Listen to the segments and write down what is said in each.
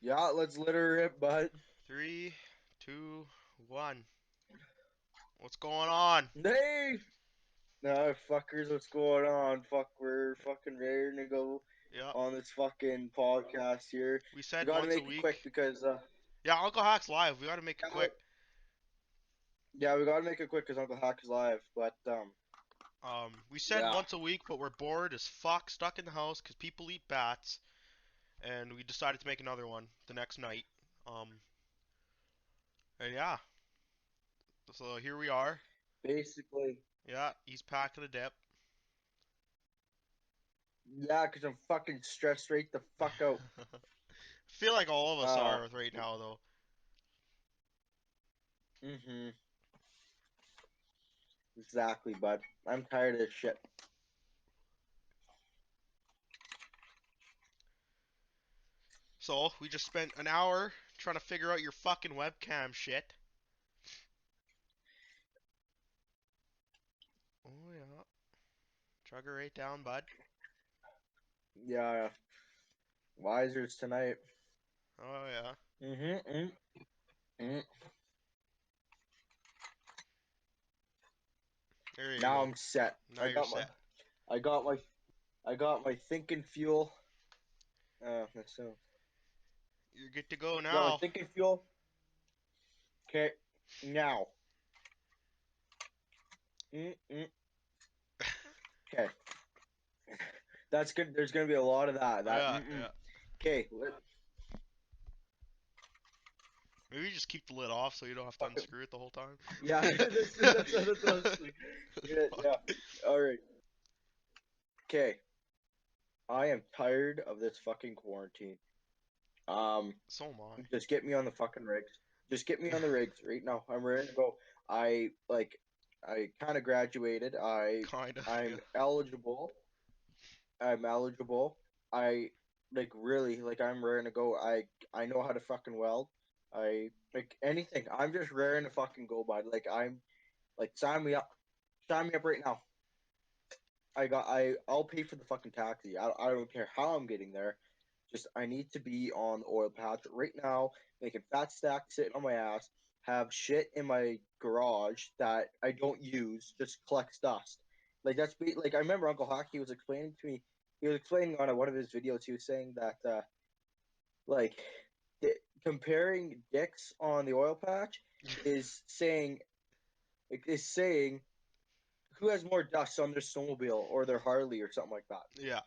Yeah, let's litter it, bud. 3, 2, 1. What's going on? Hey! Nah, fuckers, what's going on? Fuck, we're fucking ready to go Yep. on this fucking podcast here. We We said gotta once a make it quick week. because, Yeah, Uncle Hack's live. We gotta make it quick. yeah, we gotta make it quick because Uncle Hack is live. But, We said yeah, once a week, but we're bored as fuck, stuck in the house because people eat bats, and we decided to make another one the next night. Um, and yeah, so here we are. basically, Yeah, he's packing a dip. yeah, because I'm fucking stressed right the fuck out. Feel like all of us Uh, are right now, though. mm-hmm, exactly, bud. I'm tired of this shit. So we just spent an hour trying to figure out your fucking webcam shit. Oh yeah, chug her right down, bud. Yeah, Wisers tonight. Oh yeah. Mm-hmm, mm-hmm. There you Now go. I'm set. Now you're set. I got my, I got my thinking fuel. So You're good to go got my now. thinking fuel. Okay, now. Mm-mm. Okay, that's good. There's gonna be a lot of that. That. Yeah, Mm-mm. yeah. Okay, Maybe just keep the lid off so you don't have to fucking unscrew it the whole time. yeah. That's what I was thinking. Yeah, Fuck. yeah. All right. Okay, I am tired of this fucking quarantine. Um, So am I. just get me on the fucking rigs. Just get me on the rigs right now. I'm ready to go. I like. I kind of graduated. Kinda, yeah. I'm eligible. I'm eligible. I like really like I'm raring to go. I know how to fucking weld. I like anything. I'm just raring to fucking go, bud. Like I'm like sign me up. Sign me up right now. I'll pay for the fucking taxi. I don't care how I'm getting there. Just I need to be on the oil patch right now, making fat stacks sitting on my ass, have shit in my garage that I don't use, just collects dust. Like like I remember Uncle Hockey was explaining to me. He was explaining on one of his videos. He was saying that like comparing dicks on the oil patch is saying is saying who has more dust on their snowmobile or their Harley or something like that. Yeah.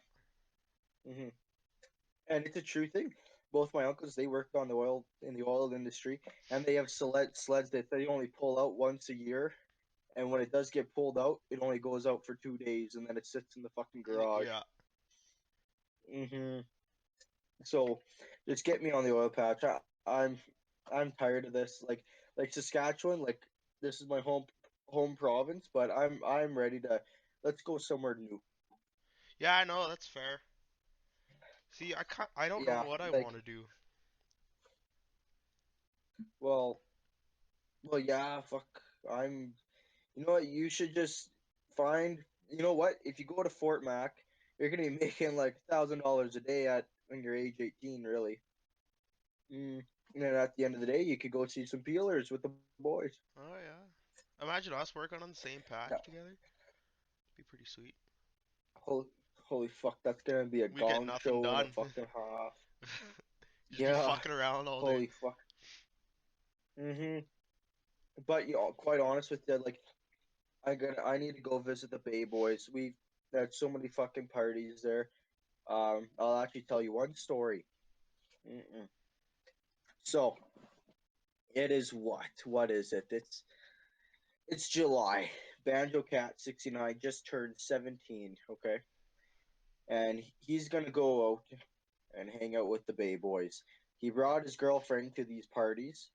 Hmm. And it's a true thing. Both my uncles they worked on the oil in the oil industry, and they have sleds that they only pull out once a year. And when it does get pulled out, it only goes out for 2 days, and then it sits in the fucking garage. Yeah. Hmm. So, just get me on the oil patch. I'm tired of this. Like Saskatchewan, like this is my home province, but I'm ready to let's go somewhere new. Yeah, I know, that's fair. See, I don't know Yeah, what I like want to do. well, well, yeah, fuck. I'm You know what? You should just find. You know what? If you go to Fort Mac, you're gonna be making like $1,000 a day at when you're age 18, really. Mm. And then at the end of the day, you could go see some peelers with the boys. Oh yeah. Imagine us working on the same Yeah. patch together. Be pretty sweet. Holy, holy fuck! That's gonna be a We get gong nothing show and a done. fucking half. Just be Yeah. fucking around all day. Holy fuck. Mhm. But quite honest with you, like I need to go visit the Bay Boys. We've had so many fucking parties there. I'll actually tell you one story. Mm-mm. So it is what? What is it? It's July. Banjo Cat 69 just turned 17. Okay, and he's gonna go out and hang out with the Bay Boys. He brought his girlfriend to these parties.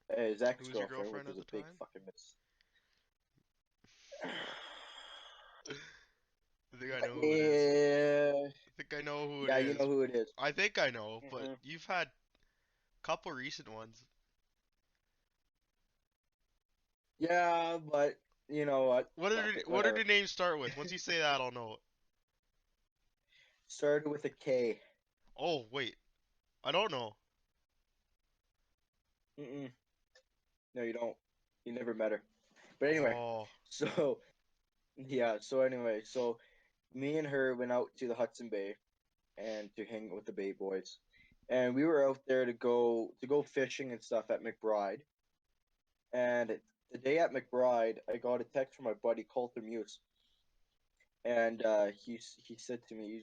His Who was your ex-girlfriend, which girlfriend is at a the big time? fucking miss. I think I know who it is. Yeah, I think I know who it yeah, you know is. who it is. I think I know, but Hmm. you've had a couple recent ones. Yeah, but you know what? Fuck it, What did whatever. the names start with? Once you say that, I'll know it. Started with a K. Oh, wait. I don't know. Mm-mm. No, you don't. You never met her. But anyway, Oh, so yeah. So anyway, so me and her went out to the Hudson Bay and to hang with the Bay Boys, and we were out there to go fishing and stuff at McBride. And the day at McBride, I got a text from my buddy Coulter Muse, and he said to me,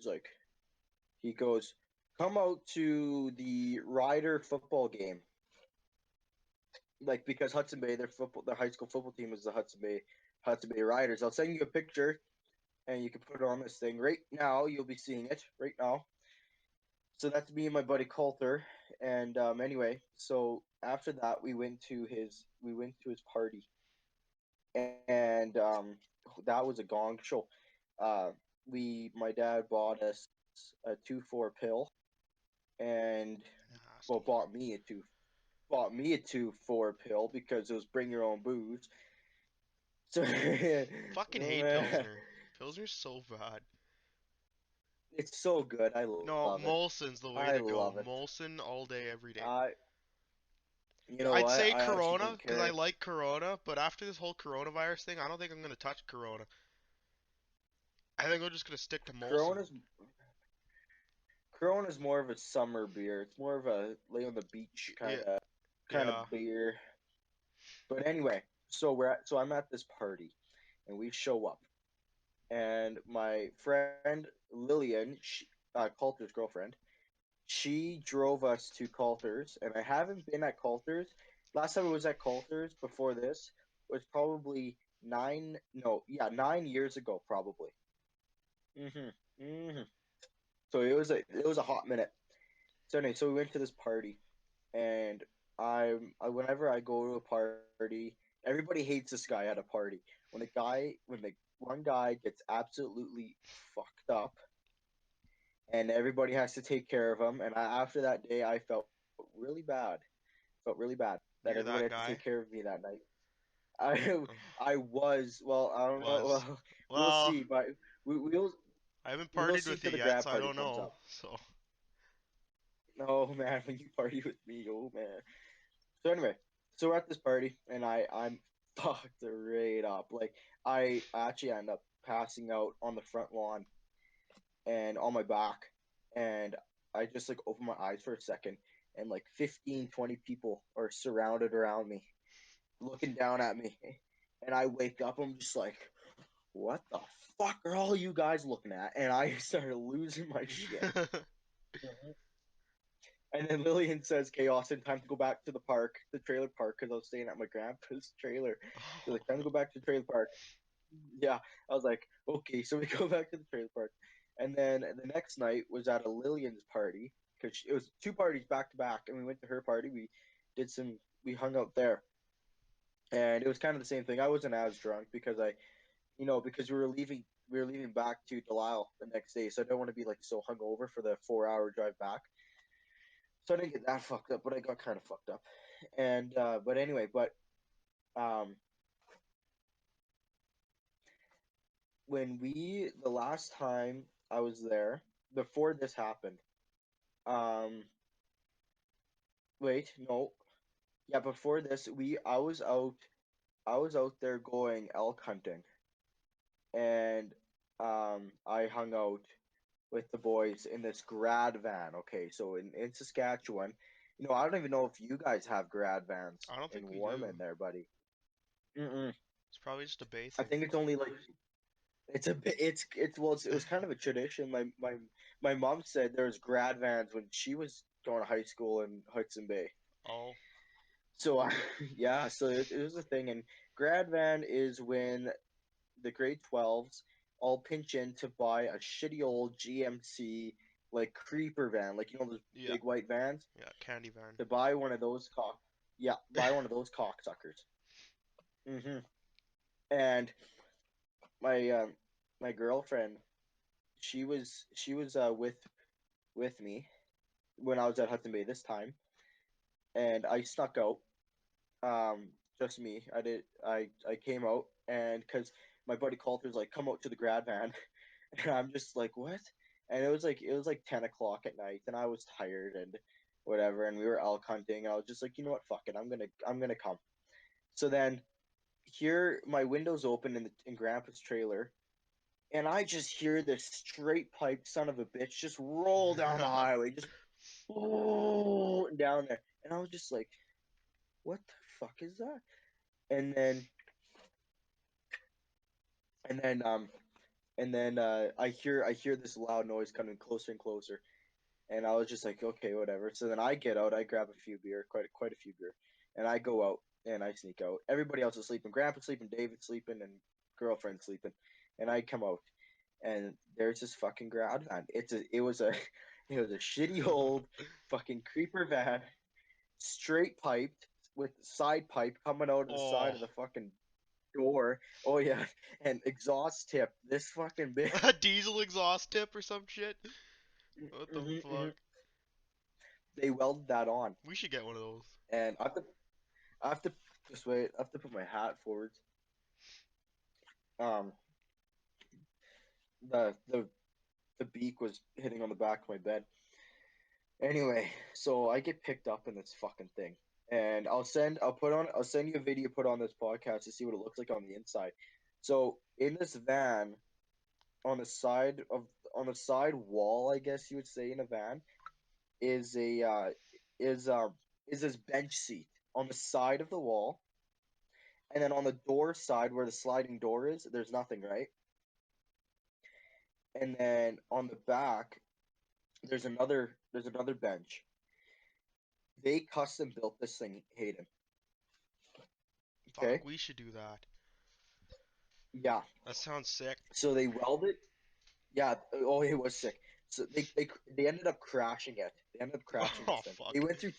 he goes, "Come out to the Rider football game." Like because Hudson Bay, their high school football team is the Hudson Bay Riders. I'll send you a picture, and you can put it on this thing right now. You'll be seeing it right now. So that's me and my buddy Coulter. And anyway, so after that, we went to his party, and that was a gong show. My dad bought us a 2-4 pill, and well, nasty. bought me a 2-4 pill because it was bring your own booze. So Fucking oh, hate man, Pilsner. Pilsner's so bad. it's so good. I love No, it. Molson's the I way to love go. it. Molson all day, every day. I You know I'd what? say I actually Corona don't because I care. like Corona, but after this whole coronavirus thing, I don't think I'm gonna touch Corona. I think I'm just gonna stick to Molson. Corona's Corona's more of a summer beer. It's more of a lay on the beach kind Yeah, of kind yeah. of beer. But anyway, so I'm at this party, and we show up, and my friend Lillian, Coulter's girlfriend, she drove us to Coulter's, and I haven't been at Coulter's. Last time I was at Coulter's before this was probably 9 years ago, probably. hmm hmm So it was a hot minute. So anyway, so we went to this party, and whenever I go to a party, everybody hates this guy at a party. When the one guy gets absolutely fucked up, and everybody has to take care of him, and after that day, I felt really bad that You're everybody that had to take guy. care of me that night. I Ugh, I was well, I don't know. was. Well, we'll Well, see, but we'll I haven't we'll partied see with till you the yet, grad so I party don't comes know. up. So Oh man, when you party with me, oh man. So anyway, so we're at this party, and I'm fucked right up. Like I actually end up passing out on the front lawn and on my back, and I just like open my eyes for a second, and like 15, 20 people are surrounded around me, looking down at me, and I wake up. I'm just like, what the fuck are all you guys looking at? And I started losing my shit. Mhm. And then Lillian says, "Okay, Austin, time to go back to the trailer park, because I was staying at my grandpa's trailer." She's Oh like, "Time to no. go back to the trailer park." Yeah, I was like, "Okay." So we go back to the trailer park, and then the next night was at a Lillian's party, because it was two parties back to back, and we went to her party. Did some, we hung out there, and it was kind of the same thing. I wasn't as drunk because we were leaving back to Delisle the next day, so I don't want to be like so hungover for the 4 hour drive back. So I didn't get that fucked up, but I got kind of fucked up. And but anyway, um, the last time I was there before this happened, um, wait, no, yeah, before this, I was out there going elk hunting, and I hung out with the boys in this grad van. Okay, so in Saskatchewan, I don't even know if you guys have grad vans I don't in think we do. Warman there, buddy. Mm-mm. It's probably just a Bay I thing. think it's only like it's a bit it's well it was kind of a tradition. My mom said there was grad vans when she was going to high school in Hudson Bay. Oh, So yeah, so it was a thing. And grad van is when the grade 12s all pinch in to buy a shitty old GMC like creeper van, like those yeah, big white vans, yeah, candy van. to buy one of those yeah, buy one of those cocksuckers. And my my girlfriend, she was with me when I was at Hudson Bay this time, and I snuck out. Just me. I came out, and because my buddy Coulter's like, "Come out to the grad van," and I'm just like, "What?" And it was like 10 o'clock at night, and I was tired, and whatever, and we were elk hunting. I was just like, you know what, fuck it, I'm gonna come. So then here, my window's open in Grandpa's trailer, and I just hear this straight pipe son of a bitch just roll down the highway, just down there, and I was just like, what the fuck is that? And then and then I hear this loud noise coming closer and closer, and I was just like, okay, whatever. So then I get out, I grab a few beer, quite a few beer, and I go out and I sneak out. Everybody else is sleeping. Grandpa's sleeping, David's sleeping, and girlfriend's sleeping, and I come out, and there's this fucking grad van. It was a shitty old fucking creeper van, straight piped with side pipe coming out of the side Oh, of the fucking door. Oh yeah, and exhaust tip. This fucking big. a diesel exhaust tip or some shit. What the Mhm, fuck? mhm. They welded that on, We should get one of those. and I have to just wait. I have to put my hat forwards. Um, the the beak was hitting on the back of my bed. Anyway, so I get picked up in this fucking thing, and I'll send you a video put on this podcast to see what it looks like on the inside. So in this van, on the side of on the side wall, I guess you would say in a van, is a is is this bench seat on the side of the wall, and then on the door side where the sliding door is, there's nothing, right? And then on the back, there's another bench. They custom built this thing, Hayden. Fuck, Okay, we should do that. yeah. That sounds sick. So they welded. Yeah. Oh, it was sick. So they ended up crashing it. They ended up crashing Oh this thing. fuck. They went through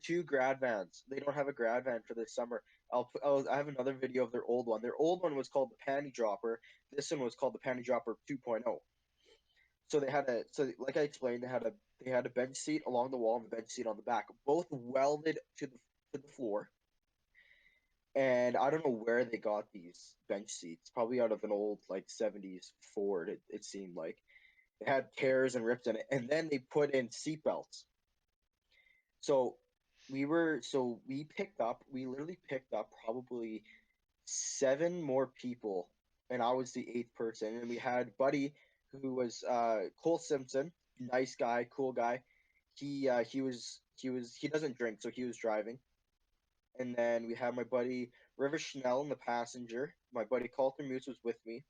two grad vans. They don't have a grad van for this summer. I have another video of their old one. Their old one was called the Panty Dropper. This one was called the Panty Dropper 2.0. So like I explained, they had a bench seat along the wall and the bench seat on the back, both welded to the floor. And I don't know where they got these bench seats. Probably out of an old like '70s Ford. It seemed like it had tears and rips in it. And then they put in seat belts. So we literally picked up probably seven more people, and I was the eighth person. And we had Buddy, who was Cole Simpson, nice guy, cool guy. He doesn't drink, so he was driving. And then we had my buddy River Schnell in the passenger. My buddy Colton Moose was with me,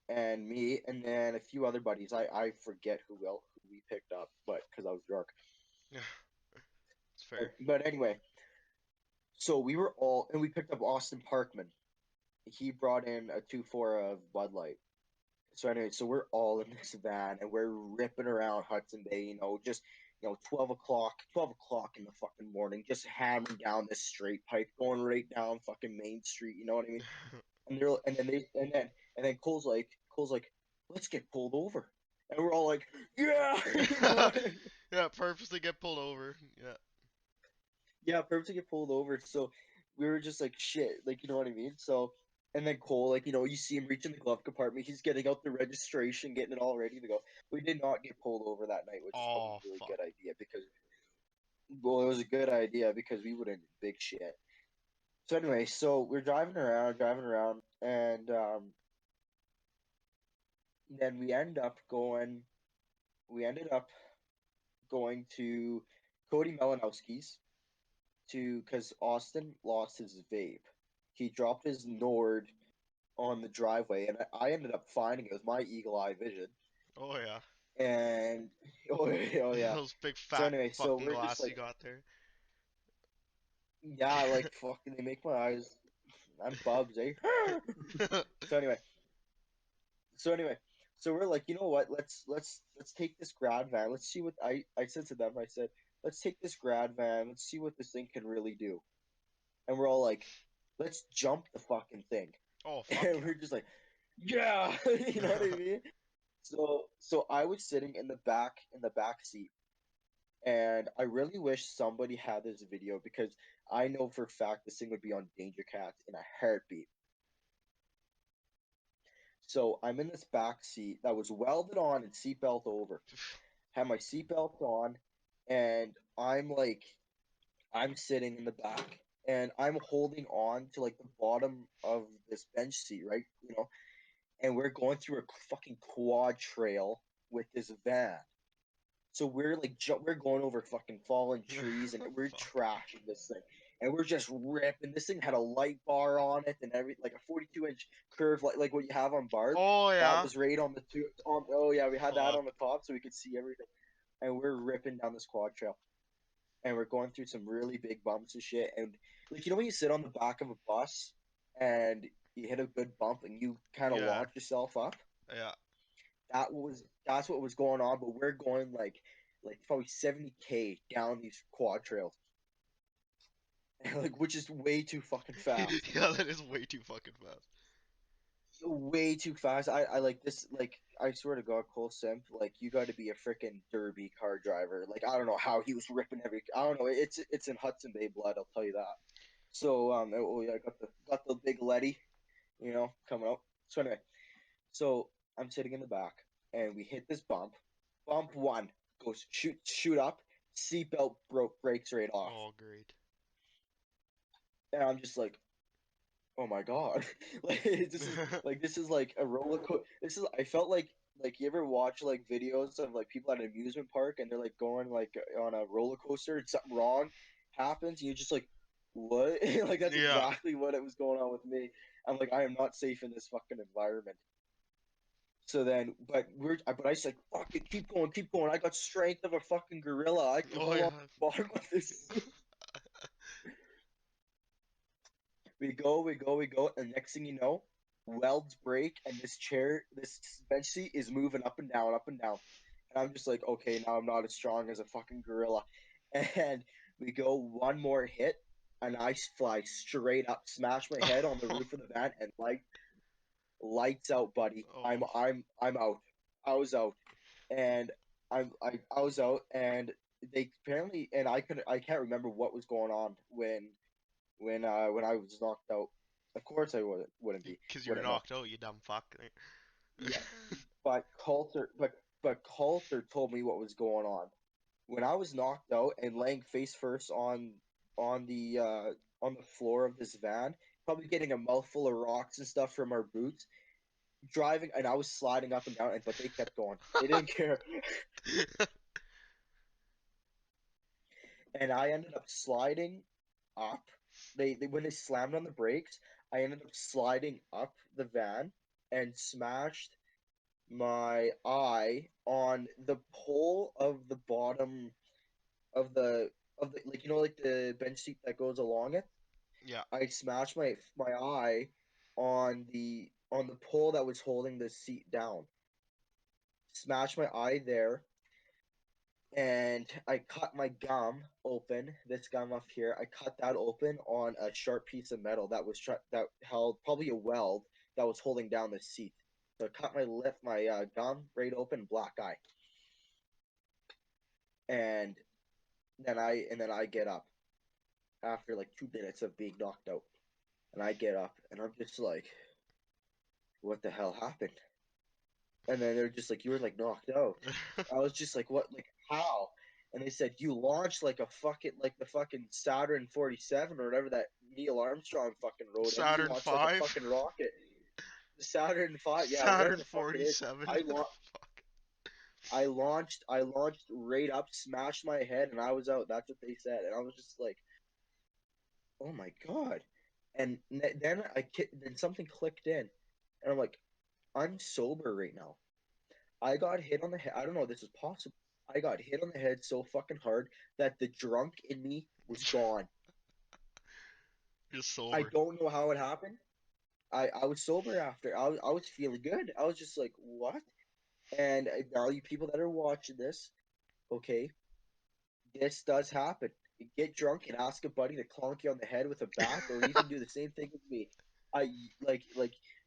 and me, and then a few other buddies. I forget who we picked up, but because I was drunk. Yeah, it's fair. But anyway, so we were all, and we picked up Austin Parkman. He brought in a 2-4 of Bud Light. So anyway, so we're all in this van and we're ripping around Hudson Bay, just 12 o'clock in the fucking morning, just hammering down this straight pipe, going right down fucking Main Street, you know what I mean? And then Cole's like, let's get pulled over. And we're all like, yeah, you know what I mean? Yeah, purposely get pulled over. Yeah. Yeah, purpose to get pulled over. So we were just like shit, like you know what I mean? So and then Cole, like, you see him reach in the glove compartment, he's getting out the registration, getting it all ready to go. We did not get pulled over that night, which is probably Oh a really fuck. good idea because well, it was a good idea because we would have big shit. So anyway, so we're driving around, and then we ended up going to Cody Malinowski's to because Austin lost his vape. He dropped his Nord on the driveway, and I ended up finding it with my eagle eye vision. Oh yeah. And oh yeah. Those big So fat anyway, so fucking we're just glasses you like, got there. yeah, like fucking, they make my eyes. I'm Bubs, eh? so anyway, so anyway, so we're like, you know what? Let's take this grad van. Let's see what I said to them. I said, let's take this grad van. Let's see what this thing can really do. And we're all like, let's jump the fucking thing. Oh fuck And we're just like, yeah, you know what I yeah. mean? So I was sitting in the back seat, and I really wish somebody had this video because I know for a fact this thing would be on Danger Cats in a heartbeat. So I'm in this back seat that was welded on and seatbelt over. Had my seatbelt on, and I'm sitting in the back, and I'm holding on to like the bottom of this bench seat, right? And we're going through a fucking quad trail with this van. So we're like we're going over fucking fallen trees and we're Fuck. trashing this thing, and we're just ripping. This thing had a light bar on it and every like a 42-inch curve like what you have on bars. Oh That yeah. was right on the two. On oh yeah, we had that Fuck. on the top so we could see everything, and we're ripping down this quad trail, and we're going through some really big bumps and shit. And like when you sit on the back of a bus and you hit a good bump and you kind of Yeah. launch yourself up, Yeah. that's what was going on. But we're going like probably 70K down these quad trails, like which is way too fucking fast. Yeah, that is way too fucking fast. Way too fast. I like this. Like I swear to God, Cole Simp, like you got to be a freaking derby car driver. Like I don't know how he was ripping every. I don't know. It's in Hudson Bay blood. I'll tell you that. So oh yeah, I got the big Letty, coming up. So anyway, so I'm sitting in the back, and we hit this bump. Bump one goes shoot up. Seatbelt broke, brakes right off, Oh great. and I'm just like, oh my god, like this is like a roller coaster. This is I felt like you ever watch like videos of like people at an amusement park and they're like going like on a roller coaster and something wrong happens and you're just like what like that's Yeah. exactly what it was going on with me. I'm like I am not safe in this fucking environment. So then, but I just like fuck it, keep going. I got strength of a fucking gorilla. I can Oh hold yeah. on to the bottom of this. We go, and next thing you know, welds break, and this bench seat is moving up and down, up and down. And I'm just like, okay, now I'm not as strong as a fucking gorilla. And we go one more hit, and I fly straight up, smash my head on the roof of the van, and lights out, buddy. Oh. I'm out. I was out, and I was out, and they apparently, and I can't remember what was going on when I was knocked out. Of course, I wouldn't be Because you're wouldn't know. knocked out, you dumb fuck. Yeah, but Coulter told me what was going on when I was knocked out and laying face first on the uh, on the floor of this van, probably getting a mouthful of rocks and stuff from our boots. Driving, and I was sliding up and down, but they kept going. They didn't care, and I ended up sliding up. They when they slammed on the brakes, I ended up sliding up the van and smashed my eye on the pole of the bottom of the like like the bench seat that goes along it. Yeah. I smashed my eye on the pole that was holding the seat down. Smashed my eye there, and I cut my gum open. This gum up here, I cut that open on a sharp piece of metal that held probably a weld that was holding down the seat. So I cut my gum right open, black eye, and then I get up after like 2 minutes of being knocked out, and I get up and I'm just like, what the hell happened? And then they're just like, you were like knocked out. I was just like, what? Like how? And they said you launched like a fucking like the fucking Saturn 47 or whatever that Neil Armstrong fucking rode in. You Saturn launched like a 5? fucking rocket. The Saturn 5, yeah, whatever Saturn the fuck it is. 47? I la- Fuck. I launched right up, smashed my head, and I was out. That's what they said, and I was just like, oh my god. And then something clicked in, and I'm like, I'm sober right now. I got hit on the head. I don't know if this is possible. I got hit on the head so fucking hard that the drunk in me was gone. Just I sober. don't know how it happened. I was sober after. I was feeling good. I was just like, what? And all you people that are watching this, okay, this does happen. You get drunk and ask a buddy to clonk you on the head with a bat, or even do the same thing with me. I like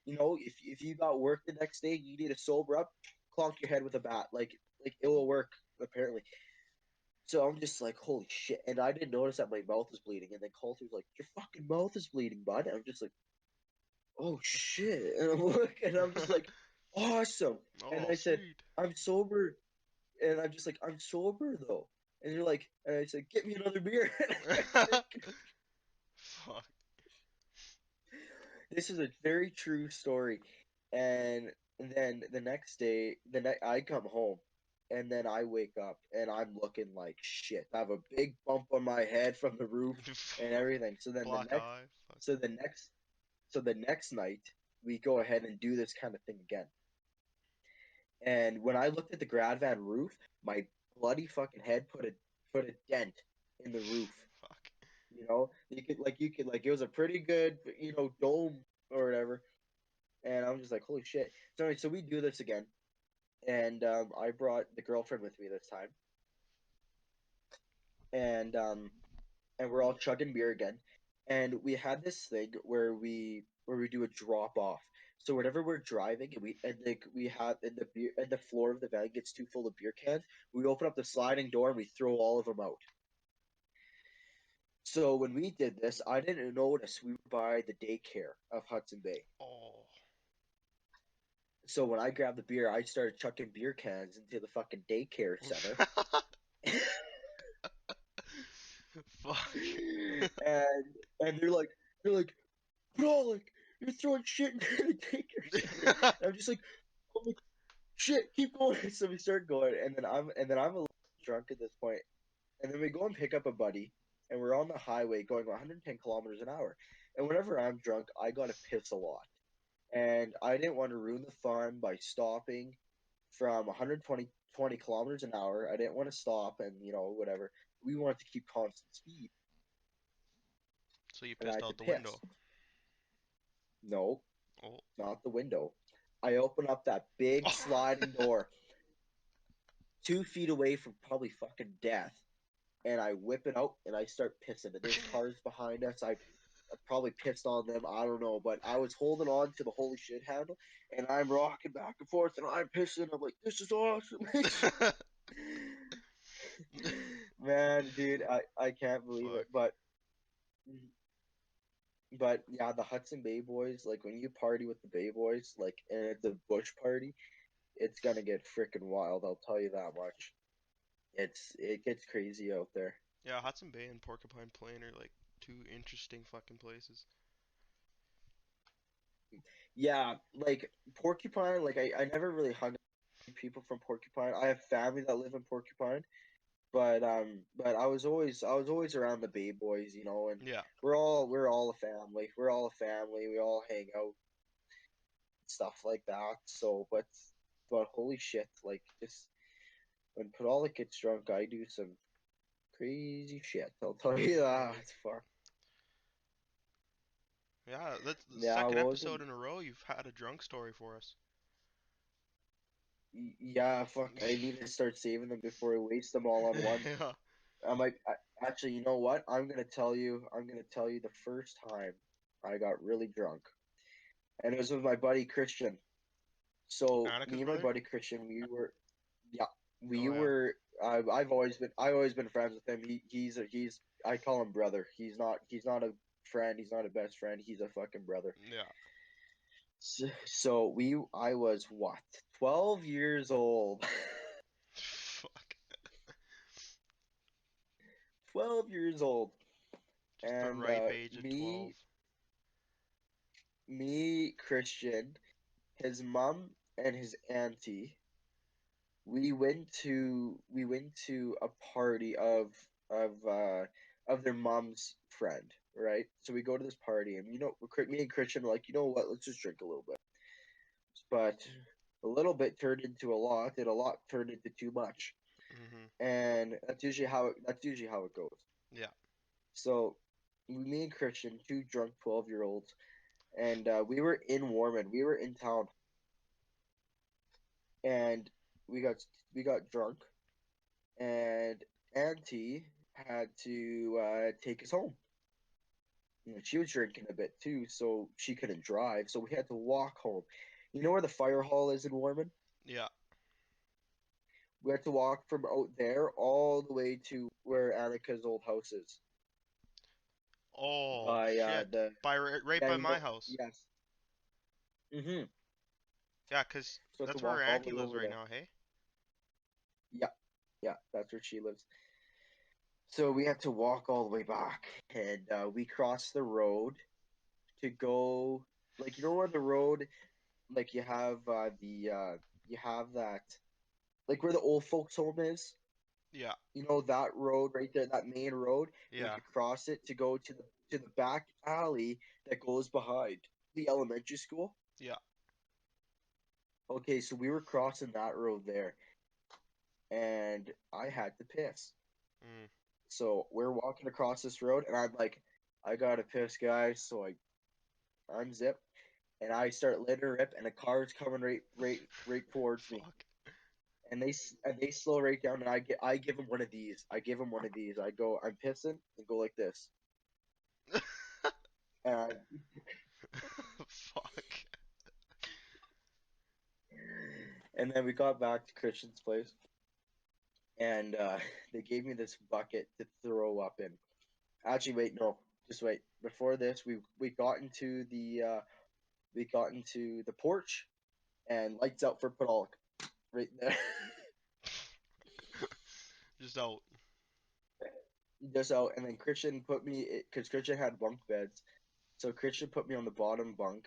if you got work the next day, you need to sober up, clonk your head with a bat. Like it will work apparently. So I'm just like, holy shit! And I didn't notice that my mouth was bleeding. And then Coulter's like, your fucking mouth is bleeding, bud. And I'm just like, oh shit! And I'm just like, awesome. And Oh, I said, sweet. I'm sober, and I'm just like, I'm sober though. And you're like, and I said, get me another beer. And I started drinking. Fuck. This is a very true story. And then the next day, I come home, and then I wake up and I'm looking like shit. I have a big bump on my head from the roof and Fuck. everything. Black eye. Fuck. So the next, so the next night we go ahead and do this kind of thing again. And when I looked at the grad van roof, my bloody fucking head put a dent in the roof. Fuck. You could like it was a pretty good dome or whatever. And I'm just like, holy shit. So anyway, so we do this again, and I brought the girlfriend with me this time, and we're all chugging beer again, and we had this thing where we do a drop off. So whenever we're driving and like we have and the beer and the floor of the van gets too full of beer cans, we open up the sliding door and we throw all of them out. So when we did this, I didn't notice we were by the daycare of Hudson Bay. Oh. So when I grabbed the beer, I started chucking beer cans into the fucking daycare center. Fuck. and they're like, bro, like you're throwing shit into the daycare center. And I'm like, shit, keep going. So we start going, and then I'm a little drunk at this point, and then we go and pick up a buddy, and we're on the highway going 110 kilometers an hour. And whenever I'm drunk, I gotta piss a lot, and I didn't want to ruin the fun by stopping from 120 kilometers an hour. I didn't want to stop and whatever. We wanted to keep constant speed, So you and I pissed had to out the piss. window. No, Oh. not the window. I open up that big sliding door 2 feet away from probably fucking death, and I whip it out and I start pissing. And there's cars behind us. I probably pissed on them. I don't know, but I was holding on to the holy shit handle, and I'm rocking back and forth, and I'm pissing. I'm like, this is awesome. Man, dude, I can't believe Fuck. it. But yeah, the Hudson Bay Boys, like when you party with the Bay Boys, like and it's a bush party, it's gonna get freaking wild. I'll tell you that much. It gets crazy out there. Yeah, Hudson Bay and Porcupine Plain are like two interesting fucking places. Yeah, like Porcupine, like I never really hung out with people from Porcupine. I have family that live in Porcupine, but I was always around the Bay Boys, and Yeah. we're all a family. We're all a family. We all hang out, stuff like that. So, but holy shit, like just when Podolic gets drunk, I do some crazy shit. I'll tell you that. It's far. Yeah, that's the Yeah, second what was it? episode in a row you've had a drunk story for us. Yeah, fuck. I need to start saving them before I waste them all on one. Yeah. Actually, you know what? I'm gonna tell you. I'm gonna tell you the first time I got really drunk, and it was with my buddy Christian. So Annika's me and my brother? buddy Christian, yeah, we Oh yeah. were. I've always been friends with him. He's. I call him brother. He's not a friend. He's not a best friend. He's a fucking brother. Yeah. I was what, 12 years old. Fuck. 12 years old, Just the and ripe age of 12. Christian, his mom and his auntie, we went to a party of their mom's friend, right? So we go to this party, and me and Christian are like, you know what? Let's just drink a little bit. But a little bit turned into a lot, and a lot turned into too much, Mhm. and that's usually how it goes. Yeah. So me and Christian, two drunk 12-year-olds, and we were in Warman. We were in town, and we got we got drunk, and Auntie had to take us home. She was drinking a bit too, so she couldn't drive, so we had to walk home. You know where the fire hall is in Warman? Yeah. We had to walk from out there all the way to where Annika's old house is. Oh By shit. the Right Yeah, by my house. yes. Mm-hmm. Yeah, 'cause So I have to that's where walk all the Auntie way lives over right there. now, hey? Yeah, yeah, that's where she lives. So we had to walk all the way back, and we crossed the road to go, like, you know where the road, like, you have that, like, where the old folks home is. Yeah, You know that road right there, that main road. We had yeah, to cross it to go to the back alley that goes behind the elementary school. yeah. Okay, so we were crossing that road there, and I had to piss. Mm. So we're walking across this road, and I'm like, I gotta piss, guys. So I unzip, and I start letting her rip, and a car's coming right towards me, Fuck. and they slow right down, and I give him one of these. I give him one of these. I go, I'm pissing, and go like this, and Fuck. and then we got back to Christian's place, and they gave me this bucket to throw up in. Actually, wait, no, just wait. Before this, we got into the porch, and lights out for Padalk right there. Just out. Just out, and then Christian put me because Christian had bunk beds, so Christian put me on the bottom bunk,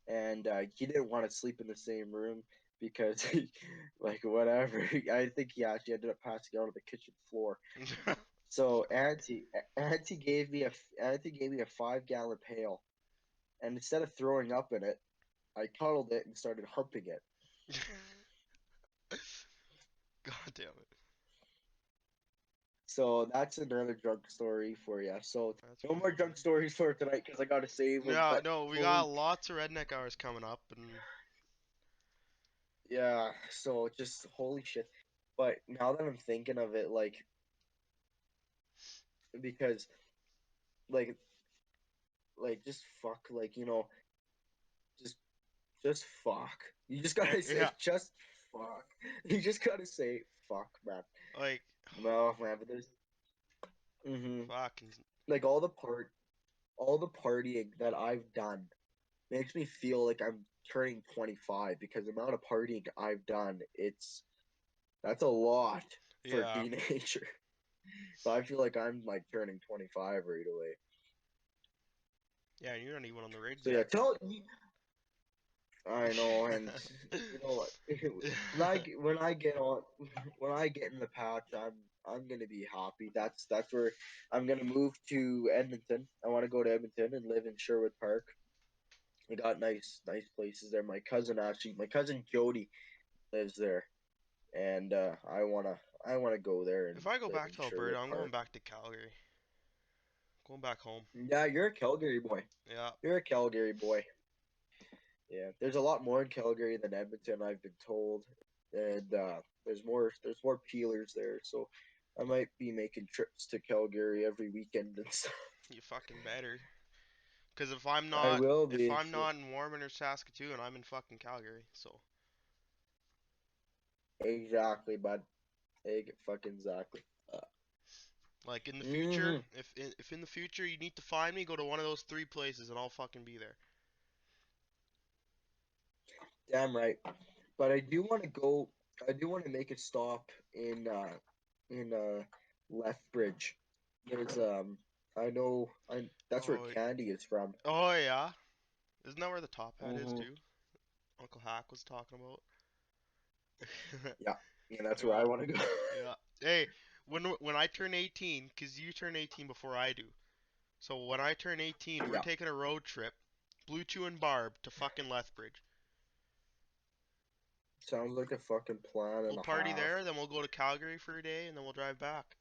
and he didn't want to sleep in the same room because, like, whatever. I think he actually ended up passing out on the kitchen floor. So Auntie gave me a 5 gallon pail, and instead of throwing up in it, I cuddled it and started humping it. God damn it. So that's another drunk story for you. So That's no more pretty drunk good. stories for tonight because I gotta save them. Yeah, But no, we got holy, lots of redneck hours coming up, and yeah. So just holy shit. But now that I'm thinking of it, like, because like just fuck, like, just just fuck. You just gotta say yeah, just fuck. You just gotta say fuck, man. like, No, man. But there's fucking, like all the partying that I've done makes me feel like I'm turning 25 because the amount of partying I've done, that's a lot for a yeah, teenager. So I feel like I'm like turning 25 right away. yeah, and you're not even on the rigs So yeah, yet. tell I know, and you know what? When I get on when I get in the patch, I'm gonna be happy. That's where I'm gonna move to Edmonton. I want to go to Edmonton and live in Sherwood Park. I got nice places there. My cousin Jody lives there, and I wanna go there and If I go live back in to Alberta, Sherwood I'm going Park. back to Calgary. Going back home. Yeah, you're a Calgary boy. Yeah. You're a Calgary boy. Yeah, there's a lot more in Calgary than Edmonton, I've been told, and there's more peelers there, so I might be making trips to Calgary every weekend and stuff. You fucking better. Cause I will if be. I'm So not in Warman or Saskatoon, I'm in fucking Calgary. So exactly, bud. Fucking exactly. Uh, like in the future, hmm if in the future you need to find me, go to one of those three places and I'll fucking be there. Damn right. But I do want to go. I do want to make a stop in Lethbridge. There's I know I that's where Oh, Candy is from. oh yeah. Isn't that where the top hat is hmm too? Uncle Hack was talking about. Yeah, yeah, that's where I Yeah, want to go. yeah. Hey, when I turn 18, cause you turn 18 before I do. So when I turn 18, we're Yeah, taking a road trip, Blue Chew and Barb to fucking Lethbridge. sounds like a fucking plan We'll and a party half. there, then we'll go to Calgary for a day, and then we'll drive back.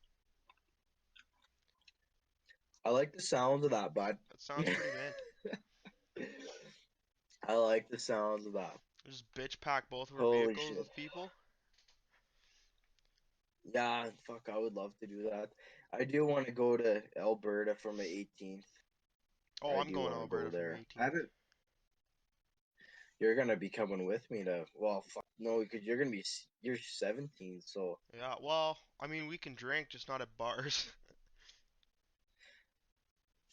I like the sounds of that, bud. That sounds pretty mint. I like the sounds of that. Just bitch pack both of our Holy vehicles shit. with people. Yeah, fuck, I would love to do that. I do want to go to Alberta for my 18th. Oh, I I'm do going to want to go Alberta for my there. I 18th. haven't. You're gonna be coming with me to. Well, fuck no, because you're 17, so Yeah, well, I mean, we can drink, just not at bars.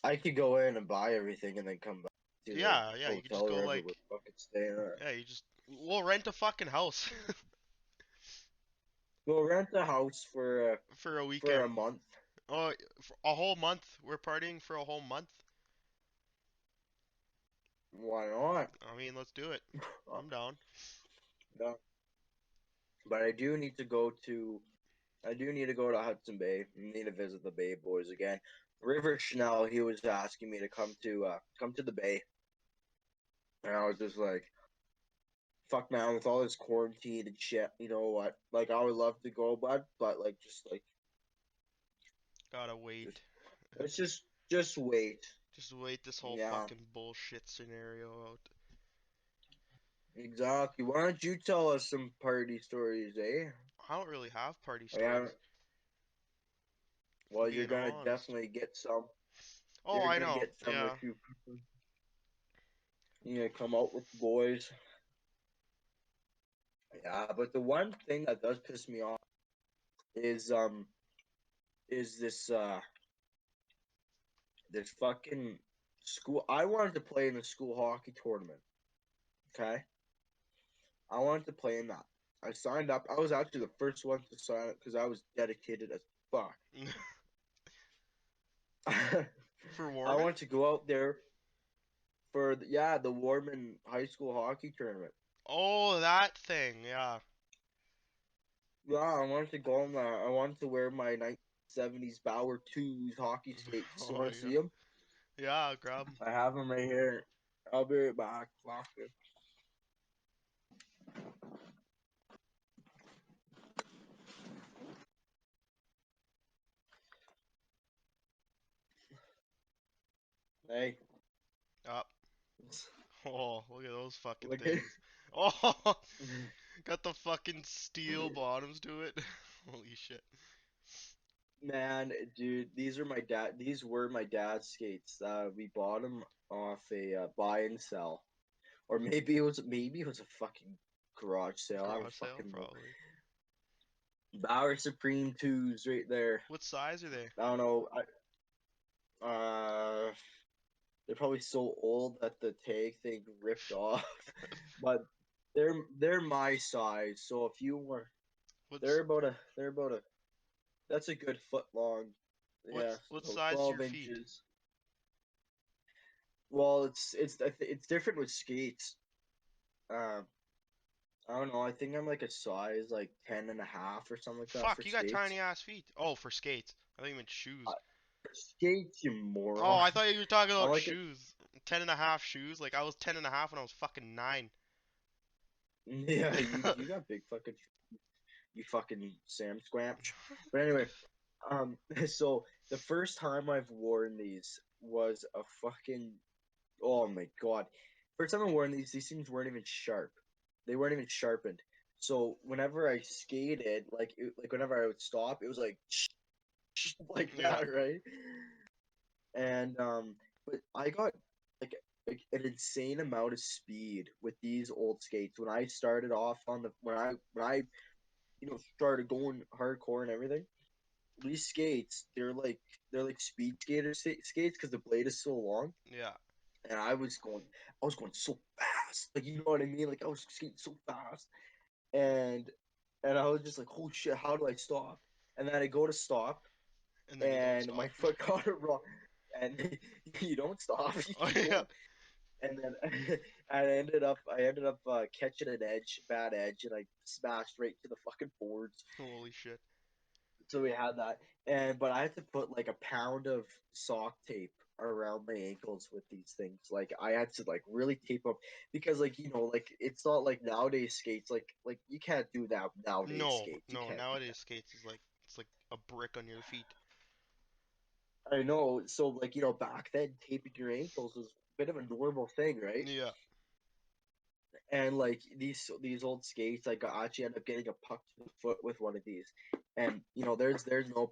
I could go in and buy everything and then come back to the Yeah, yeah, you could just hotel or go wherever we're like, fucking staying at. yeah, we'll rent a fucking house We'll rent a house for a for a weekend. month. Oh, for a whole month. We're partying for a whole month. Why not? I mean, let's do it. I'm down. Yeah. But I do need to go to. I do need to go to Hudson Bay. I need to visit the Bay Boys again. River Schnell, he was asking me to come to the Bay, and I was just like, "Fuck, man!" With all this quarantine and shit, you know what? Like, I would love to go, but like, Gotta just wait. let's just wait. Just wait this whole Yeah, fucking bullshit scenario out. exactly. Why don't you tell us some party stories, eh? I don't really have party Yeah. stories, if I'm Well, you're being gonna honest. definitely get some. Oh, You're I gonna know. get some Yeah. if you know, come out with the boys. Yeah, but the one thing that does piss me off is this fucking school. I wanted to play in the school hockey tournament. Okay, I wanted to play in that. I signed up. I was actually the first one to sign up because I was dedicated as fuck. For I Warman? wanted to go out there for the Warman High School hockey tournament. Oh, that thing. Yeah. Yeah, I wanted to go on that. I wanted to wear my 1970s Bauer 2s hockey skates. You Oh want my to see god. them? Yeah, grab 'em. I have them right here. I'll be right back. Fuck it. Hey, Up. Oh, look at those fucking look at things. Oh, got the fucking steel bottoms to it. Holy shit. man, dude. These are my dad. These were my dad's skates. We bought them off a buy and sell, or maybe it was a fucking garage sale. I don't Garage sale, fucking know. probably. Bauer Supreme 2s right there. What size are they? I don't know. They're probably so old that the tag thing ripped off, but they're my size. So if you were, What's they're about a that's a good foot long. Yeah, what so size is your 12 feet? inches. Well, it's different with skates. Um, I don't know. I think I'm like a size like 10 and a half or something like that for Fuck, you got skates. tiny ass feet. Oh, for skates. I thought you meant Uh, shoes. for skates, you Oh, moron. I thought you were talking I'm about like a shoes. 10 and a half shoes. Like I was 10 and a half when I was fucking 9. yeah. You got big fucking you fucking Sam Squamch. But anyway, so the first time I've worn these was a fucking oh my god. First time I worn these things weren't even sharp. They weren't even sharpened. So whenever I skated, like whenever I would stop, it was like like Yeah. that, right? And but I got like an insane amount of speed with these old skates when I started off on the when I started going hardcore and everything. These skates, they're like speed skates because the blade is so long, Yeah. and I was going so fast, like you know what I mean, like I was skating so fast, and I was just like, holy shit, how do I stop? And then I go to stop, And then you don't and my stop. foot got it wrong, and you don't stop, you Oh keep yeah. going, and then I ended up catching an bad edge, and I smashed right to the fucking boards. Holy shit. So we had that, and but I had to put like a pound of sock tape around my ankles with these things. Like I had to like really tape up because like like it's not like nowadays skates like you can't do that nowadays No, skates. You no. can't do Nowadays skates is like it's like a brick on your feet. that. I know. So like back then taping your ankles was a bit of a normal thing, right? Yeah. And like these old skates, like I actually end up getting a puck to the foot with one of these, and there's no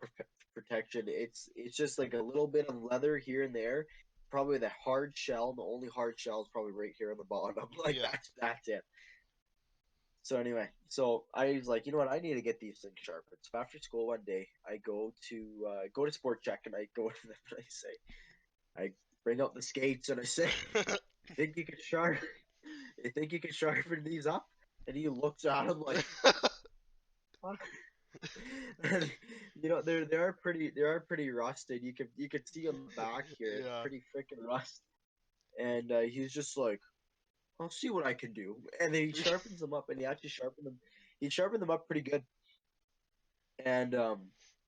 protection. It's just like a little bit of leather here and there, probably the hard shell. The only hard shell is probably right here on the bottom. Like Yeah. that's it. So anyway, so I was like, you know what, I need to get these things sharpened. So after school one day, I go to Sport Check and I go to them and I say, I bring out the skates and I say, you think you could sharpen? You think you could sharpen these up? And he looks at him like, fuck. And, they are pretty rusted. You could see on the back here, it's Yeah. pretty freaking rust. And he's just like, I'll see what I can do. And then he sharpens them up, and he actually sharpened them. He sharpened them up pretty good. And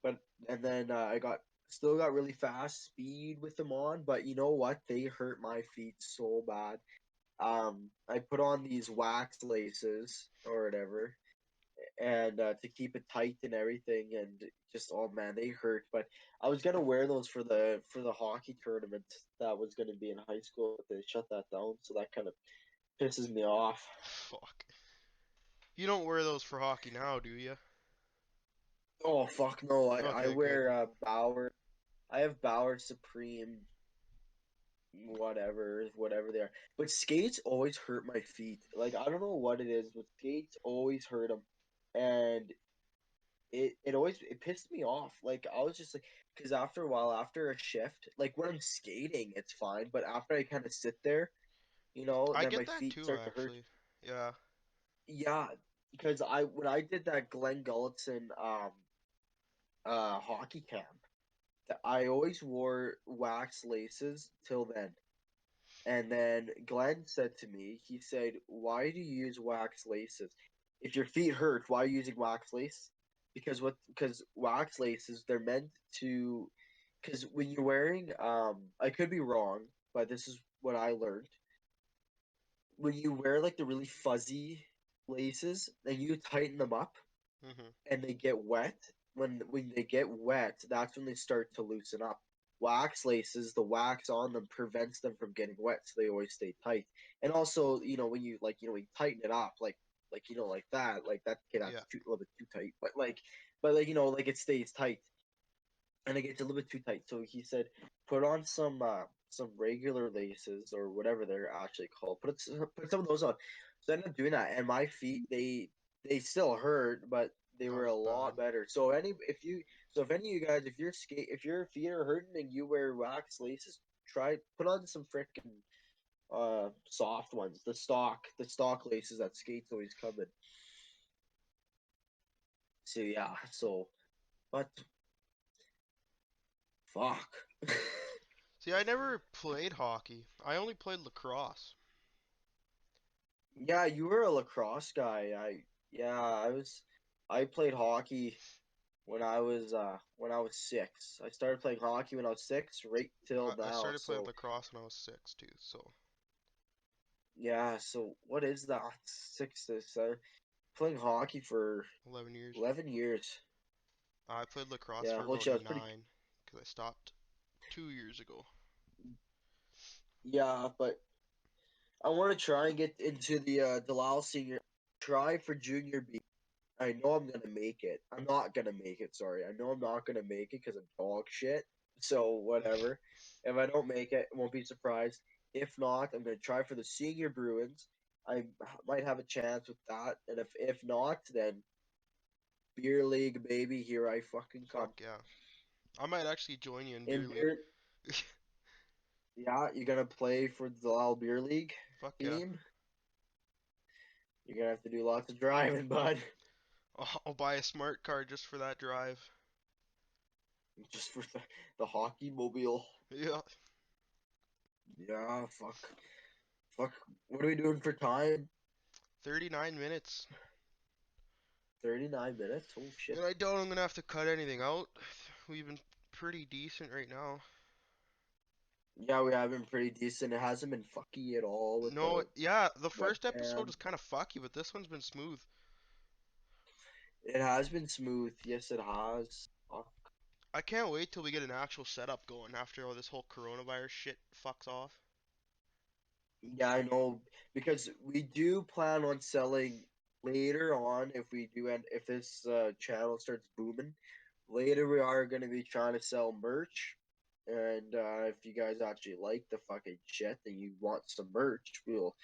but and then I got still got really fast speed with them on. But you know what? They hurt my feet so bad. I put on these wax laces or whatever, and to keep it tight and everything, and just oh man, they hurt. But I was gonna wear those for the hockey tournament that was gonna be in high school, but they shut that down, so that kind of pisses me off. Fuck. You don't wear those for hockey now, do you? Oh fuck no! I Okay, good. wear Bauer. I have Bauer Supreme, whatever they are. But skates always hurt my feet. Like I don't know what it is, but skates always hurt them, and it pissed me off. Like I was just like, because after a while, after a shift, like when I'm skating, it's fine, but after I kind of sit there, I then my get that feet too, start to hurt. actually. Yeah. Yeah, because I when I did that Glenn Gulletson hockey camp, I always wore wax laces till then. And then Glenn said to me, he said, "Why do you use wax laces? If your feet hurt, why are you using wax lace? Because wax laces, they're meant to, because when you're wearing, I could be wrong, but this is what I learned. When you wear like the really fuzzy laces, and you tighten them up, Mhm. and they get wet, when they get wet, that's when they start to loosen up. Wax laces, the wax on them prevents them from getting wet, so they always stay tight. And also, when you tighten it up, like that, okay, Yeah. that's a little bit too tight, but it stays tight, and it gets a little bit too tight. So he said, put on some regular laces or whatever they're actually called. Put some of those on. So I ended up doing that, and my feet they still hurt, but they Not were a as bad. lot better. So if any of you guys, if your feet are hurting and you wear wax laces, try put on some freaking soft ones, the stock laces that skates always come in. So yeah, but fuck. See, I never played hockey. I only played lacrosse. Yeah, you were a lacrosse guy. I played hockey when I was 6. I started playing hockey when I was 6, right till I now. started playing So lacrosse when I was 6 too, so yeah, so what is that? 6 to 7. Playing hockey for 11 years. 11 years. I played lacrosse Yeah, for holy about shit, that's pretty. 9 because I stopped 2 years ago. Yeah, but I want to try and get into the Delisle Senior. Try for Junior B. I know I'm gonna make it. I'm not gonna make it. Sorry, I know I'm not gonna make it because I'm dog shit. So whatever. If I don't make it, won't be surprised. If not, I'm gonna try for the senior Bruins. I might have a chance with that, and if not, then beer league, baby. Here I fucking come. Fuck yeah. I might actually join you in beer In league. beer, yeah, you're gonna play for the Lyle Beer League Fuck yeah. team. You're gonna have to do lots of driving, bud. I'll buy a smart card just for that drive. Just for the hockey mobile. Yeah. Yeah, fuck. What are we doing for time? 39 minutes. 39 minutes. Oh shit. And I doubt I'm gonna have to cut anything out. We've been pretty decent right now. Yeah, we have been pretty decent. It hasn't been fucky at all with No, the yeah, the first episode webcam. was kind of fucky, but this one's been smooth. It has been smooth. Yes, it has. Fuck. I can't wait till we get an actual setup going after all this whole coronavirus shit fucks off. Yeah, I know because we do plan on selling later on if we do, and if this channel starts booming, later we are going to be trying to sell merch. And if you guys actually like the fucking shit and you want some merch, we'll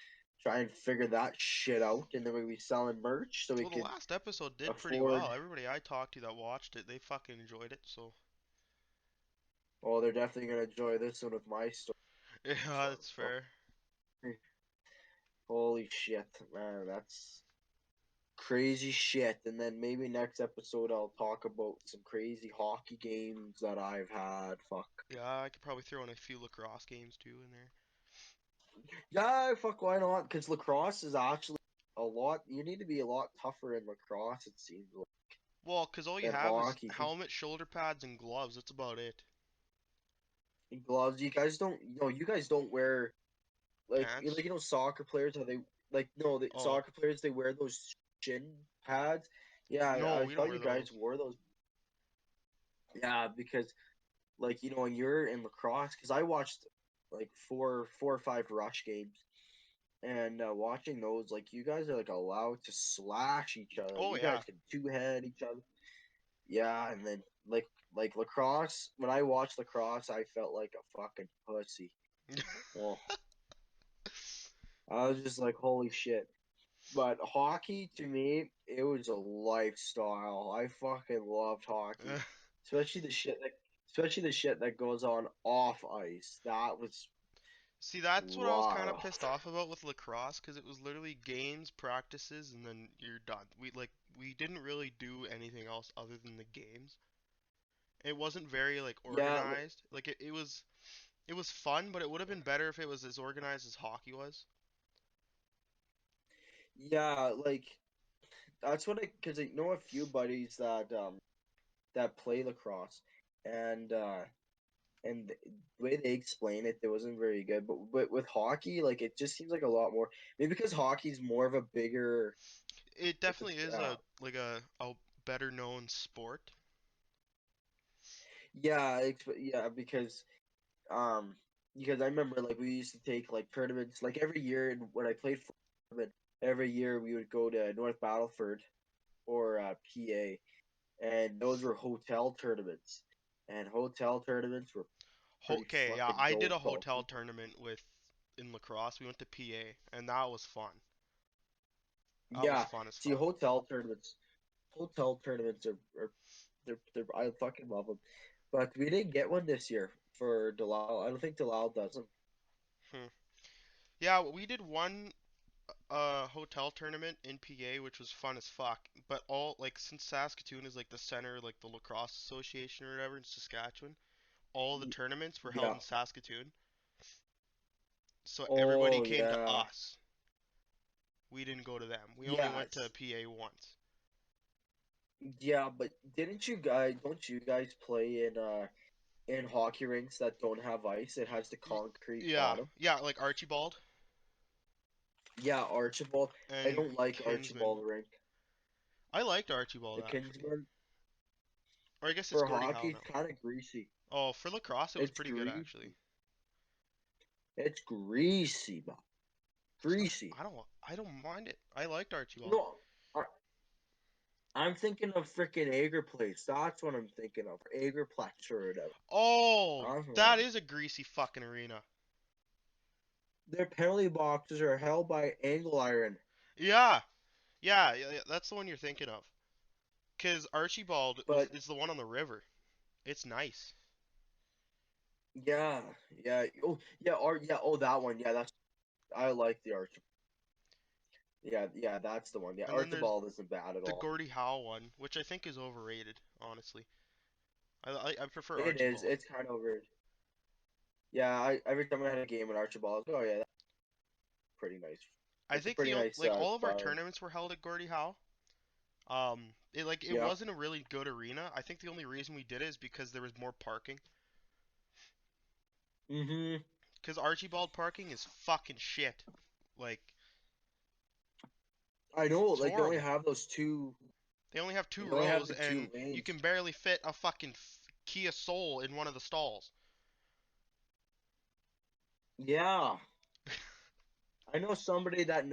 try and figure that shit out, and then we'll be selling merch so we Well, the could last episode did pretty afford. well. Everybody I talked to that watched it, they fucking enjoyed it, so. Oh, they're definitely gonna enjoy this one with my story. Yeah, So, that's fair. holy shit, man, that's crazy shit, and then maybe next episode I'll talk about some crazy hockey games that I've had. Fuck. Yeah, I could probably throw in a few lacrosse games too in there. Yeah, fuck, why not? Because lacrosse is actually a lot. You need to be a lot tougher in lacrosse, it seems like, Well, 'cause all you than have is hockey. 'Cause helmet, shoulder pads, and gloves. That's about it. gloves, you guys don't. No, you guys don't wear Pants? soccer players. How they like no the Oh, soccer players, they wear those shin pads. Yeah, no, I we don't thought wear you guys those. wore those. Yeah, because when you're in lacrosse, because I watched like four or five rush games, and watching those, like you guys are like allowed to slash each other. Oh You yeah. guys can two head each other. Yeah, and then like lacrosse. When I watched lacrosse, I felt like a fucking pussy. Oh, I was just like, holy shit. But hockey to me, it was a lifestyle. I fucking loved hockey, especially the shit that goes on off ice. That was See, that's what I was kind of rough. pissed off about with lacrosse, 'cause it was literally games, practices, and then you're done. We didn't really do anything else other than the games. It wasn't very like Yeah, organized. Like it was fun, but it would have been better if it was as organized as hockey was. yeah, like that's what because I know a few buddies that play lacrosse, and the way they explain it, it wasn't very good. But with hockey, like it just seems like a lot more. Maybe because hockey's more of a bigger It like definitely is a a like a better known sport. yeah, yeah, um because I remember like we used to take like tournaments like every year, and when I played for tournament, every year we would go to North Battleford or PA, and those were hotel tournaments, and hotel tournaments were pretty Okay, yeah, fucking I did dope. a hotel tournament with in lacrosse. We went to PA, and that was fun. That was Yeah, fun as see, fuck. hotel tournaments are they're I fucking love them, but we didn't get one this year for Delisle. I don't think Delisle does them. Hmm. Yeah, we did one hotel tournament in PA, which was fun as fuck. But all like since Saskatoon is like the center, like the lacrosse association or whatever in Saskatchewan, all the tournaments were held Yeah. in Saskatoon. So everybody Oh came to yeah. us. We didn't go to them. We only went to Yes. PA once. Yeah, but didn't you guys? Don't you guys play in hockey rinks that don't have ice? It has the concrete Yeah, bottom. yeah, like Archibald Yeah, Archibald. I and don't like Kinsman. Archibald rink. I liked Archibald The actually. Kingsman Or I guess it's for Gordie hockey, Howe it's now. kind of greasy. Oh, for lacrosse it was It's pretty good actually. greasy. It's greasy, man. So Greasy. I don't mind it. I liked Archibald. No, I, I'm thinking of freaking Ager Place. That's what I'm thinking of. Agerplex or whatever. Oh, That's what that is a greasy fucking arena. their penalty boxes are held by angle iron. Yeah, yeah, that's the one you're thinking of. Cause Archibald was But is the one on the river. It's nice. yeah, yeah. Oh, yeah. Yeah. Oh, that one. Yeah, that's. I like the Archibald. Yeah, yeah. That's the one. Yeah, And then there's Archibald isn't bad at the all. Gordie Howe one, which I think is overrated, honestly. I prefer It is. Archibald. It's kind of weird. Yeah. Every time I had a game in Archibald, I was, oh yeah, that's pretty nice. I It's a think pretty nice like all of our bar. tournaments were held at Gordie Howe. It Yeah. wasn't a really good arena. I think the only reason we did it is because there was more parking. Mhm. Because Archibald parking is fucking shit. Like I know. it's Like they only horrible. have those two. They only have two They only have rows, the two and you lanes. can barely fit a fucking Kia Soul in one of the stalls. Yeah. I know somebody that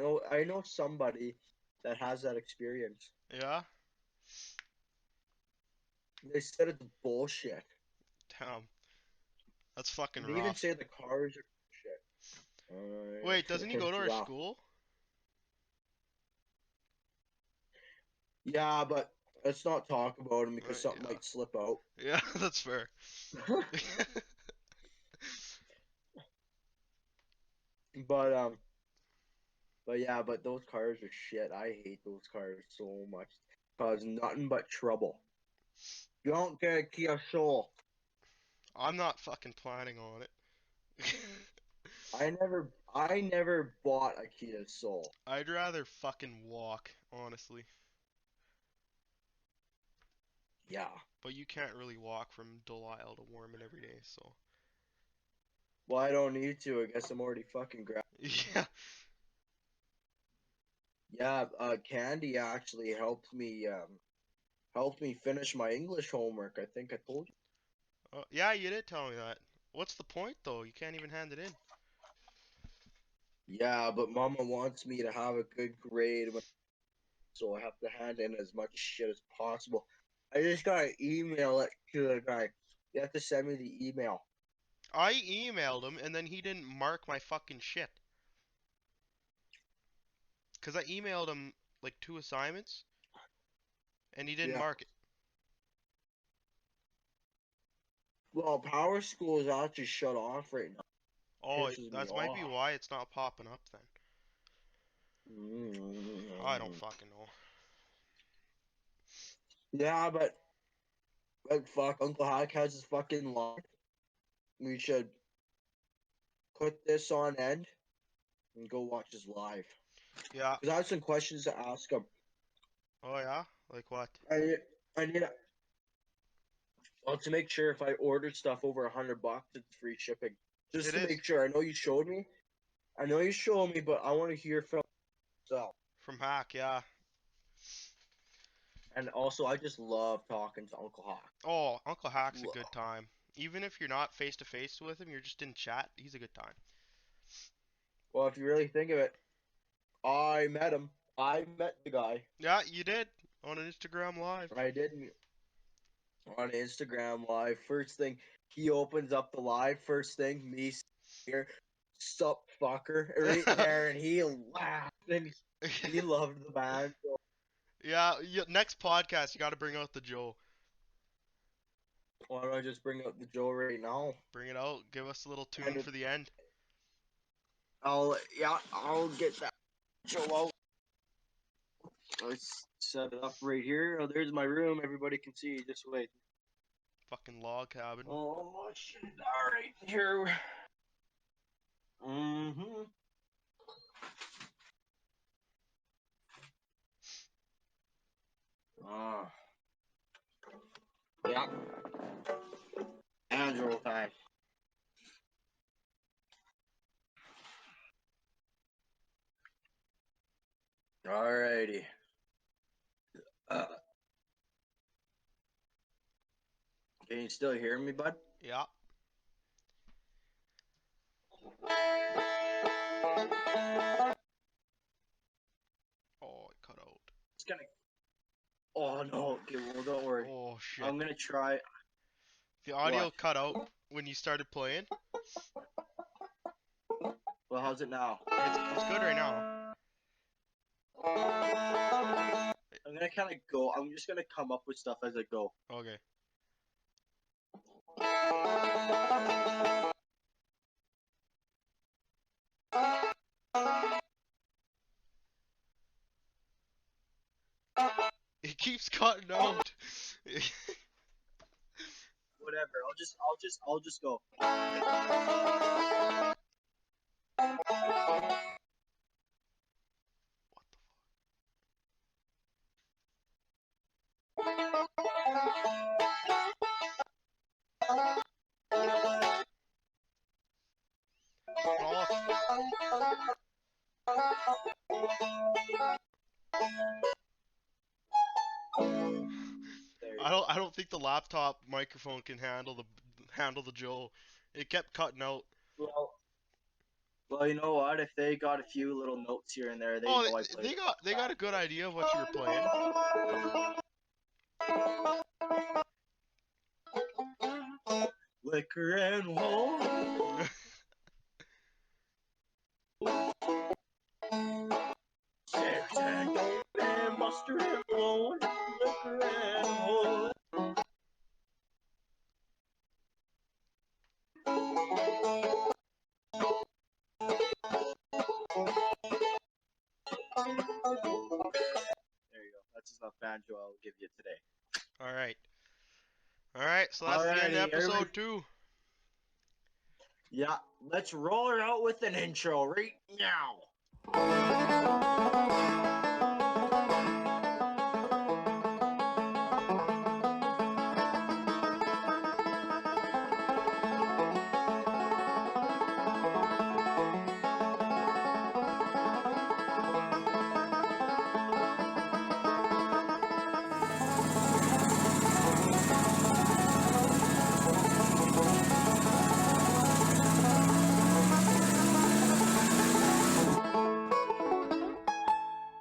has that experience. Yeah, They said it's bullshit. damn, that's fucking They even rough. say the cars are shit. Wait, doesn't he go to It's our rough. school? Yeah, but let's not talk about him because something Yeah, might slip out. yeah, that's fair. But But yeah, but those cars are shit. I hate those cars so much. Cause nothing but trouble. You don't get a Kia Soul. I'm not fucking planning on it. I never bought a Kia Soul. I'd rather fucking walk, honestly. Yeah. But you can't really walk from Delisle to Warman every day, so. Well, I don't need to. I guess I'm already fucking Yeah. Yeah, Candy actually helped me finish my English homework. I think I told you. Yeah, you did tell me that. What's the point, though? You can't even hand it in. Yeah, but Mama wants me to have a good grade, so I have to hand in as much shit as possible. I just gotta email it to the guy. You have to send me the email. I emailed him, and then he didn't mark my fucking shit. Because I emailed him, like, 2 assignments, and he didn't Yeah. mark it. Well, Power School is actually shut off right now. Oh, Pisses me that might be off. why it's not popping up then. I don't Mm. fucking know. Yeah, but fuck, Uncle Hack has his fucking line. We should put this on end and go watch his live. Yeah. Because I have some questions to ask him. Oh, yeah? Like what? I need well, to make sure if I ordered stuff over $100, it's free shipping. Just It to is. make sure. I know you showed me. I know you showed me, but I want to hear from myself. From Hack, yeah. And also, I just love talking to Uncle Hawk. Oh, Uncle Hack's a Love. good time. Even if you're not face to face with him, you're just in chat, he's a good time. Well, if you really think of it, I met him. I met the guy. Yeah, you did. On an Instagram Live. I didn't on Instagram live. First thing, he opens up the live. First thing, me here, sup fucker, right there, and he laughed and he loved the band. So Yeah, next podcast, you gotta bring out the Joe. why don't I just bring up the Joe right now? Bring it out. Give us a little tune And for the end. I'll get that Joe out. Let's set it up right here. Oh, there's my room. Everybody can see. Just wait. Fucking log cabin. Oh shit! All right, here. Mm-hmm. Ah, yeah. Angelo time. Alrighty. Uh, can you still hear me, bud? Yeah. Oh, it cut out. It's gonna. Oh no. Okay, well, don't worry. Oh shit. I'm gonna try. The audio What? cut out when you started playing. Well, how's it now? It's good right now. I'm gonna kind of go. I'm just gonna come up with stuff as I go. Okay. It keeps cutting out. Whatever. I'll just go. What the fuck? Well, There you I don't think the laptop microphone can handle the Joe. It kept cutting out. go. Well, you know what? If they got a few little notes here and there, they Oh, know I played it. they got a good idea of what you were playing. Liquor and wool. Sex and dope and mustard and cologne. Liquor and wool. banjo I'll give you today. All right. All right. So that's the end of Alrighty, episode everybody. 2. Yeah, let's roll her out with an intro right now.